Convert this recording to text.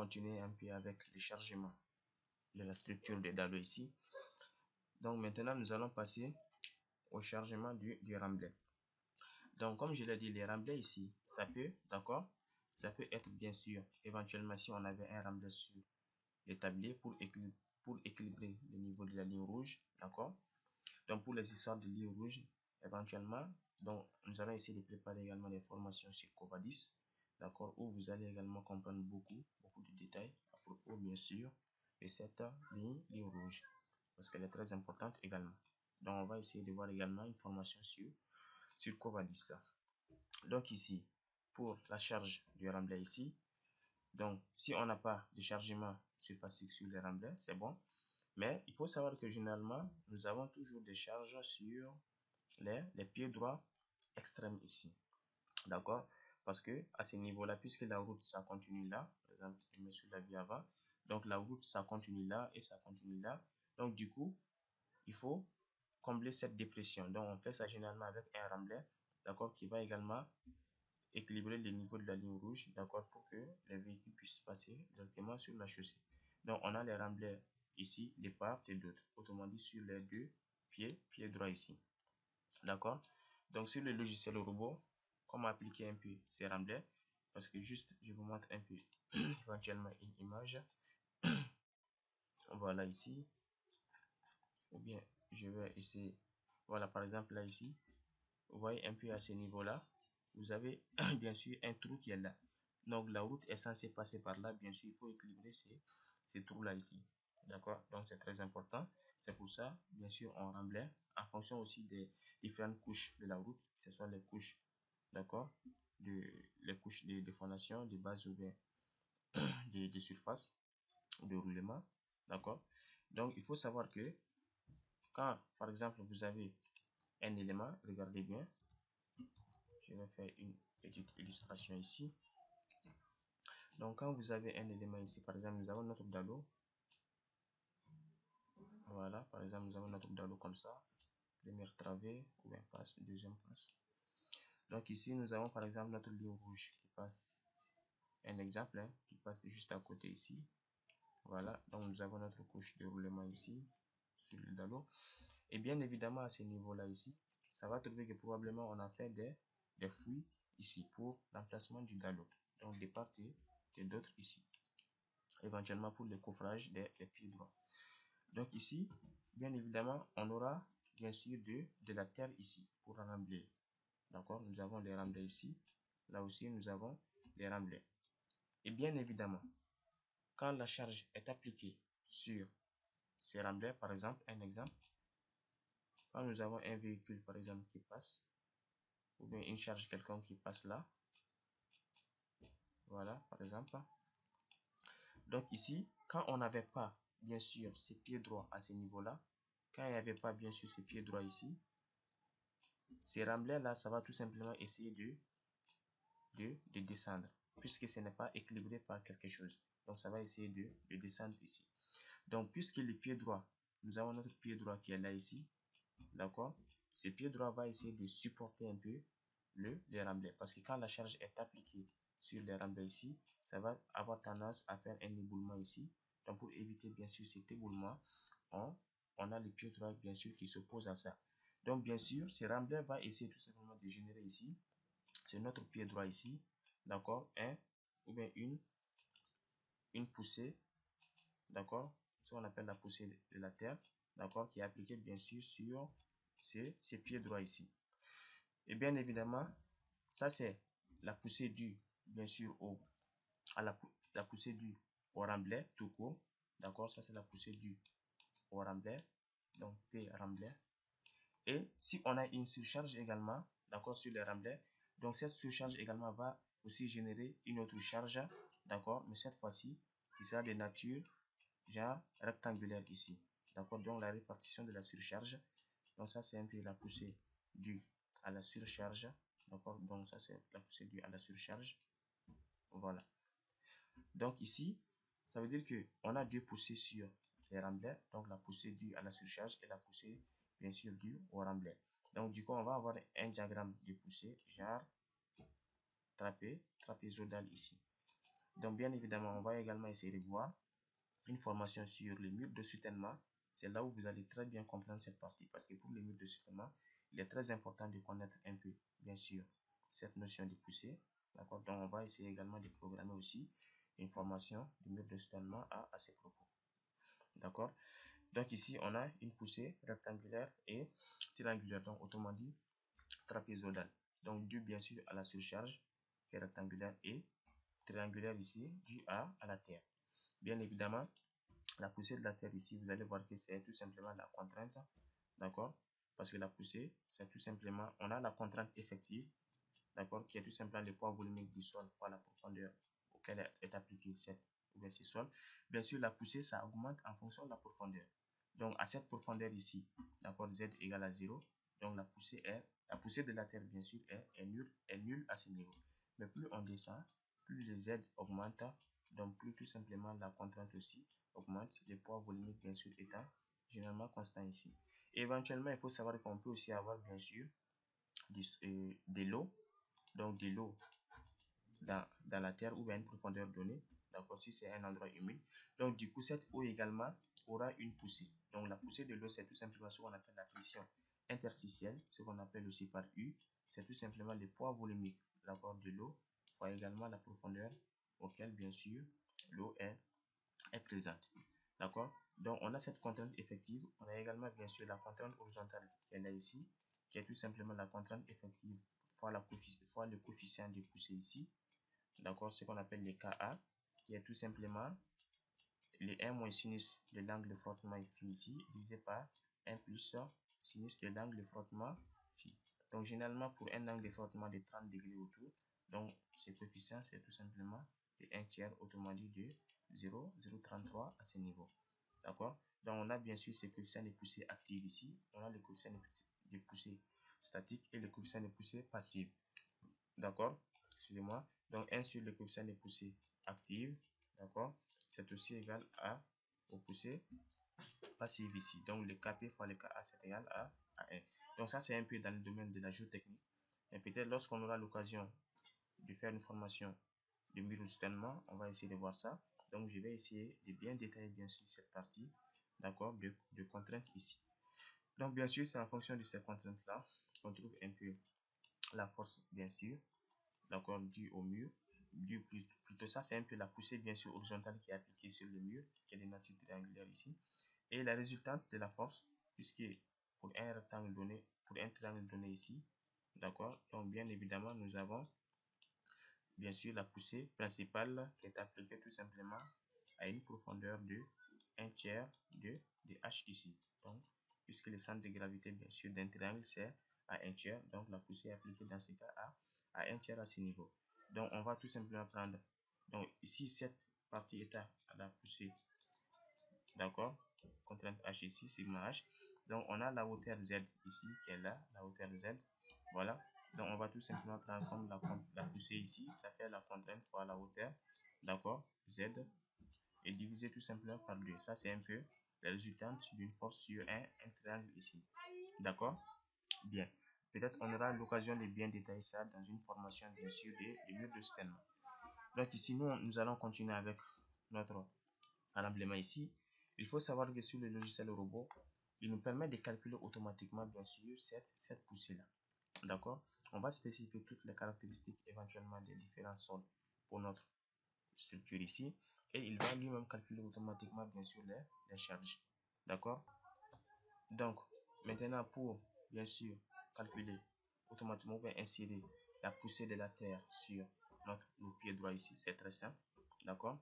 continuer un peu avec le chargement de la structure de Dado ici. Donc maintenant, nous allons passer au chargement du remblai. Donc comme je l'ai dit, les remblais ici, ça peut, d'accord, ça peut être bien sûr, éventuellement si on avait un remblai sur les tabliers pour équilibrer le niveau de la ligne rouge, d'accord. Donc pour les histoires de ligne rouge, éventuellement, donc nous allons essayer de préparer également des formations sur Covadis, d'accord, où vous allez également comprendre beaucoup de détails à propos bien sûr de cette ligne rouge, parce qu'elle est très importante également. Donc on va essayer de voir également une formation sur Covadis. Donc ici, pour la charge du remblai ici, donc si on n'a pas de chargement surfacique sur les remblais, c'est bon. Mais il faut savoir que généralement, nous avons toujours des charges sur les pieds droits extrêmes ici. D'accord? Parce que à ce niveau-là, puisque la route, ça continue là, par exemple, je mets sur la vue avant, donc la route, ça continue là et ça continue là. Donc du coup, il faut combler cette dépression. Donc on fait ça généralement avec un remblai, d'accord, qui va également équilibrer les niveaux de la ligne rouge, d'accord, pour que les véhicules puissent passer directement sur la chaussée. Donc on a les remblais ici, de part et d'autre, autrement dit sur les deux pieds droits ici, d'accord. Donc sur le logiciel robot, comment appliquer un peu ces remblais, parce que juste je vous montre un peu éventuellement une image. Voilà ici, ou bien je vais essayer, voilà par exemple là ici, vous voyez un peu à ce niveau là, vous avez bien sûr un trou qui est là. Donc la route est censée passer par là. Bien sûr, il faut équilibrer ces trous là ici. D'accord? Donc c'est très important. C'est pour ça, bien sûr, on remblait en fonction aussi des différentes couches de la route, que ce soit les couches, d'accord, les couches de fondation, de base ou bien de surface, de roulement. D'accord? Donc il faut savoir que quand, par exemple, vous avez un élément, regardez bien, je vais faire une petite illustration ici. Donc quand vous avez un élément ici, par exemple, nous avons notre dado. Voilà, par exemple, nous avons notre dado comme ça. Première travée, ou bien passe, deuxième passe. Donc ici, nous avons par exemple notre ligne rouge qui passe. Un exemple, hein, qui passe juste à côté ici. Voilà, donc nous avons notre couche de roulement ici, sur le dado. Et bien évidemment, à ce niveau-là ici, ça va trouver que probablement on a fait des fouilles ici pour l'emplacement du dado. Donc des parts et d'autres ici. Éventuellement pour le coffrage des pieds droits. Donc ici, bien évidemment, on aura bien sûr de la terre ici pour remblayer. D'accord? Nous avons les remblais ici. Là aussi, nous avons les remblais. Et bien évidemment, quand la charge est appliquée sur ces remblais, par exemple, un exemple, quand nous avons un véhicule, par exemple, qui passe, ou bien une charge quelconque qui passe là, voilà, par exemple. Donc ici, quand on n'avait pas, bien sûr, ces pieds droits à ce niveau-là, quand il n'y avait pas, bien sûr, ces pieds droits ici, ces remblais là, ça va tout simplement essayer de descendre, puisque ce n'est pas équilibré par quelque chose. Donc ça va essayer de descendre ici. Donc puisque le pied droit, nous avons notre pied droit qui est là ici, d'accord, ce pied droit va essayer de supporter un peu les remblais, parce que quand la charge est appliquée sur les remblais ici, ça va avoir tendance à faire un éboulement ici. Donc pour éviter bien sûr cet éboulement, on a le pied droit bien sûr qui s'oppose à ça. Donc bien sûr, ce remblai va essayer tout simplement de générer ici, c'est notre pied droit ici, d'accord, un ou bien une poussée, d'accord, ce qu'on appelle la poussée de la terre, d'accord, qui est appliquée bien sûr sur ces pieds droits ici. Et bien évidemment, ça c'est la poussée due bien sûr à la poussée due au remblai tout court, d'accord, ça c'est la poussée due au remblai, donc P remblai. Et si on a une surcharge également, d'accord, sur les remblais, donc cette surcharge également va aussi générer une autre charge, d'accord, mais cette fois-ci, qui sera de nature genre rectangulaire ici, d'accord, donc la répartition de la surcharge, donc ça c'est un peu la poussée due à la surcharge, d'accord, donc ça c'est la poussée due à la surcharge, voilà. Donc ici, ça veut dire que on a deux poussées sur les remblais, donc la poussée due à la surcharge et la poussée bien sûr due au remblai. Donc du coup, on va avoir un diagramme de poussée genre trapézoïdal ici. Donc, bien évidemment, on va également essayer de voir une formation sur les murs de soutènement. C'est là où vous allez très bien comprendre cette partie. Parce que pour les murs de soutènement, il est très important de connaître un peu, bien sûr, cette notion de poussée. D'accord? Donc, on va essayer également de programmer aussi une formation du mur de soutènement à ces propos. D'accord? Donc, ici, on a une poussée rectangulaire et triangulaire. Donc, autrement dit, trapézoïdale. Donc, dû bien sûr à la surcharge qui est rectangulaire et triangulaire ici, dû à la Terre. Bien évidemment, la poussée de la Terre ici, vous allez voir que c'est tout simplement la contrainte, d'accord? Parce que la poussée, c'est tout simplement, on a la contrainte effective, d'accord, qui est tout simplement le poids volumique du sol fois la profondeur auquel est appliqué cette ou bien ce sol. Bien sûr, la poussée, ça augmente en fonction de la profondeur. Donc, à cette profondeur ici, d'accord, Z égale à 0, donc la poussée de la Terre, bien sûr, est nulle à ce niveau. Mais plus on descend, plus le Z augmente, donc plus tout simplement la contrainte aussi augmente, le poids volumique bien sûr étant généralement constant ici. Et éventuellement, il faut savoir qu'on peut aussi avoir bien sûr de l'eau, donc de l'eau dans la terre ou bien une profondeur donnée, d'accord, si c'est un endroit humide. Donc du coup, cette eau également aura une poussée. Donc la poussée de l'eau, c'est tout simplement ce qu'on appelle la pression interstitielle, ce qu'on appelle aussi par U. C'est tout simplement le poids volumique, d'accord, de l'eau fois également la profondeur auquel bien sûr l'eau est présente. D'accord? Donc, on a cette contrainte effective. On a également, bien sûr, la contrainte horizontale qui est là ici, qui est tout simplement la contrainte effective fois le coefficient de poussée ici. D'accord? Ce qu'on appelle le Ka, qui est tout simplement le 1 moins sinus de l'angle de frottement phi ici, divisé par 1 plus sinus de l'angle de frottement phi. Donc, généralement, pour un angle de frottement de 30 degrés autour, donc, ce coefficient, c'est tout simplement de 1 tiers, autrement dit de 0,033 à ce niveau. D'accord? Donc, on a bien sûr ce coefficient de poussée active ici. On a le coefficient de poussée statique et le coefficient de poussée passive. D'accord? Excusez-moi. Donc, 1 sur le coefficient de poussée active. D'accord? C'est aussi égal au poussée passive ici. Donc, le Kp fois le Ka, c'est égal à 1. Donc, ça, c'est un peu dans le domaine de la géotechnique. Et peut-être lorsqu'on aura l'occasion de faire une formation de mur de soutènement, on va essayer de voir ça. Donc, je vais essayer de bien détailler, bien sûr, cette partie, d'accord, de contraintes ici. Donc, bien sûr, c'est en fonction de ces contraintes-là qu'on trouve un peu la force, bien sûr, d'accord, due au mur. Plutôt ça, c'est un peu la poussée, bien sûr, horizontale qui est appliquée sur le mur, qui est de nature triangulaire ici. Et la résultante de la force, puisque pour un rectangle donné, pour un triangle donné ici, d'accord, donc bien évidemment, nous avons bien sûr la poussée principale qui est appliquée tout simplement à une profondeur de 1 tiers de h ici. Donc, puisque le centre de gravité, bien sûr, d'un triangle, c'est à 1 tiers, donc la poussée est appliquée dans ce cas à 1 tiers à ce niveau. Donc, on va tout simplement prendre, donc ici, cette partie est à la poussée, d'accord, contrainte h ici, sigma h. Donc, on a la hauteur z ici, qui est là, la hauteur z, voilà. Donc, on va tout simplement prendre comme la poussée ici, ça fait la contrainte fois la hauteur, d'accord, z, et diviser tout simplement par 2. Ça, c'est un peu la résultante d'une force sur un triangle ici. D'accord? Bien. Peut-être on aura l'occasion de bien détailler ça dans une formation, bien sûr, de murs de soutènement. Donc, ici, nous allons continuer avec notre enrôlement ici. Il faut savoir que sur le logiciel robot, il nous permet de calculer automatiquement, bien sûr, cette poussée-là. D'accord? On va spécifier toutes les caractéristiques éventuellement des différents sols pour notre structure ici. Et il va lui-même calculer automatiquement, bien sûr, les charges. D'accord? Donc, maintenant, pour, bien sûr, calculer automatiquement, on va insérer la poussée de la Terre sur le pied droit ici. C'est très simple. D'accord?